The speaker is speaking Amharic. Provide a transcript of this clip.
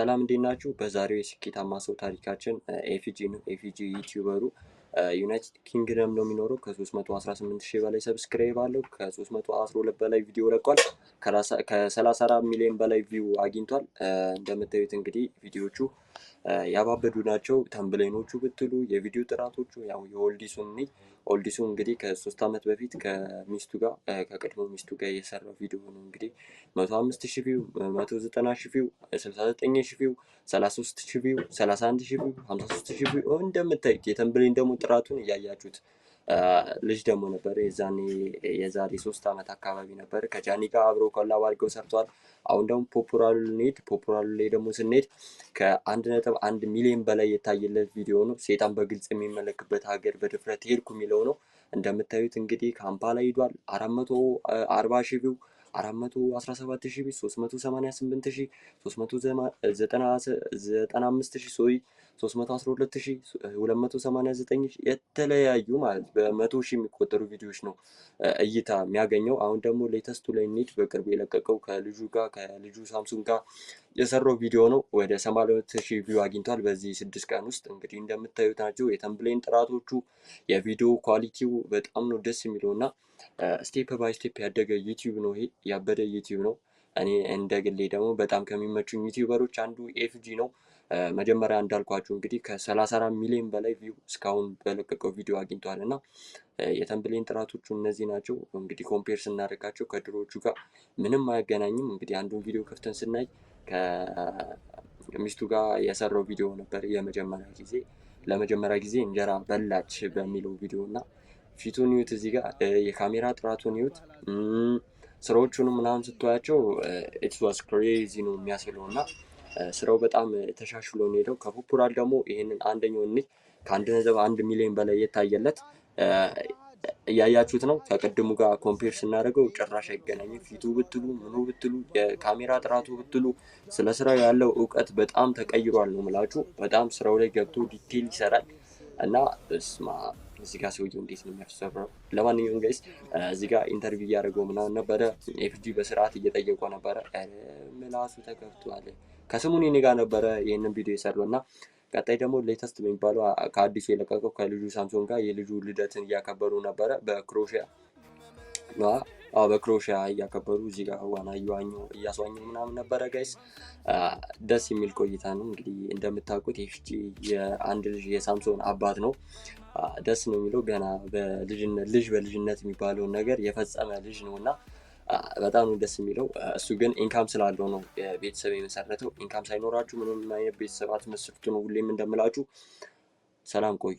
ሰላም እንዴት ናችሁ? በዛሬው የስኬታማ ሰው ታሪካችን ኤፍጂ ነው። ኤፍጂ ዩቲዩበሩ ዩናይትድ ኪንግደም ነው የሚኖረው። ከ318,000 በላይ ሰብስክራይብ አለው። ከ312 በላይ ቪዲዮ ለቋል። ከ34 ሚሊዮን በላይ ቪው አግኝቷል። እንደምታዩት እንግዲህ ቪዲዮቹ ያባበዱ ናቸው። ተምብሌኖቹ ብትሉ የቪዲዮ ጥራቶቹ ያው ኦልዲሱ እንግዲህ ከ3 ዓመት በፊት ከቀድሞ ሚስቱ ጋር የሰራው ቪዲዮ ነው። እንግዲህ 105,000 ቪው፣ 190,000 ቪው፣ 69,000 ቪው፣ 33,000 ቪው፣ 31,000 ቪው፣ 53,000 ቪው እንደምታዩት የተምብሌን ደግሞ ጥራቱን እያያችሁት ልጅ ደግሞ ነበር የዛሬ 3 ዓመት አካባቢ ነበር ከጃኒ ጋር አብረው ኮላብ አድርገው ሰርተዋል። አሁን ደግሞ ፖፑላሩ ላይ ደግሞ ስንሄድ ከ1.1 ሚሊዮን በላይ የታየለት ቪዲዮ ነው። ሴጣን በግልጽ የሚመለክበት ሀገር በድፍረት ሄድኩ የሚለው ነው። እንደምታዩት እንግዲህ ካምፓላ ሂዷል። 440,000 ቪው፣ 417,000 ቪው፣ 388,000፣ 395,000 ሶሪ 312,000፣ 289,000 የተለያዩ ማለት በመቶ ሺህ የሚቆጠሩ ቪዲዮዎች ነው እይታ የሚያገኘው። አሁን ደግሞ ሌተስቱ ላይ እንሂድ። በቅርቡ የለቀቀው ከልጁ ሳምሱንግ ጋር የሰራው ቪዲዮ ነው። ወደ 82,000 ቪው አግኝቷል በዚህ 6 ቀን ውስጥ። እንግዲህ እንደምታዩት ናቸው የተምብሌን ጥራቶቹ፣ የቪዲዮ ኳሊቲው በጣም ነው ደስ የሚለው እና ስቴፕ ባይ ስቴፕ ያደገ ዩቲዩብ ነው። ይሄ ያበደ ዩቲዩብ ነው። እኔ እንደ ግሌ ደግሞ በጣም ከሚመቹኝ ዩቲዩበሮች አንዱ ኤፍጂ ነው። መጀመሪያ እንዳልኳችሁ እንግዲህ ከ34 ሚሊዮን በላይ ቪው እስካሁን በለቀቀው ቪዲዮ አግኝቷል እና የተምብሌን ጥራቶቹ እነዚህ ናቸው። እንግዲህ ኮምፔር ስናደርጋቸው ከድሮዎቹ ጋር ምንም አያገናኝም። እንግዲህ አንዱን ቪዲዮ ከፍተን ስናይ ከሚስቱ ጋር የሰራው ቪዲዮ ነበር ለመጀመሪያ ጊዜ እንጀራ በላች በሚለው ቪዲዮ እና ፊቱን ይዩት፣ እዚህ ጋር የካሜራ ጥራቱን ይዩት፣ ስራዎቹንም ምናምን ስትዋያቸው ኢትስ ዋዝ ክሬዚ ነው የሚያስብለው እና ስራው በጣም ተሻሽሎ ነው ሄደው። ከፖፑላር ደግሞ ይሄንን አንደኛው ከ1.1 ሚሊዮን በላይ የታየለት እያያችሁት ነው። ከቅድሙ ጋር ኮምፔር ስናደርገው ጭራሽ አይገናኝም። ፊቱ ብትሉ ምኑ ብትሉ የካሜራ ጥራቱ ብትሉ ስለ ስራው ያለው እውቀት በጣም ተቀይሯል ነው ምላችሁ። በጣም ስራው ላይ ገብቶ ዲቴል ይሰራል እና እዚህ ጋር ሰውየው እንዴት ነው የሚያሰራው? ለማንኛውም ጋይስ እዚህ ጋር ኢንተርቪው እያደረገው ምናምን ነበረ። ኤፍጂ በስርዓት እየጠየቀው ነበረ። ምላሱ ተከፍቷል። ከስሙኒ እኔ ጋር ነበረ ይህንን ቪዲዮ የሰራው እና ቀጣይ ደግሞ ሌተስት የሚባለው ከአዲሱ የለቀቀው ከልጁ ሳምሶን ጋር የልጁ ልደትን እያከበሩ ነበረ በክሮሺያ እያከበሩ እዚህ ጋር ዋና እያስዋኙ ምናምን ነበረ ጋይስ። ደስ የሚል ቆይታ ነው። እንግዲህ እንደምታውቁት ኤፍጂ የአንድ ልጅ የሳምሶን አባት ነው። ደስ ነው የሚለው። ገና በልጅነት የሚባለውን ነገር የፈጸመ ልጅ ነው እና በጣም ደስ የሚለው። እሱ ግን ኢንካም ስላለው ነው ቤተሰብ የመሰረተው። ኢንካም ሳይኖራችሁ ምንም አይነት ቤተሰብ አትመስርቱ ነው ሁሌም እንደምላችሁ። ሰላም ቆዩ።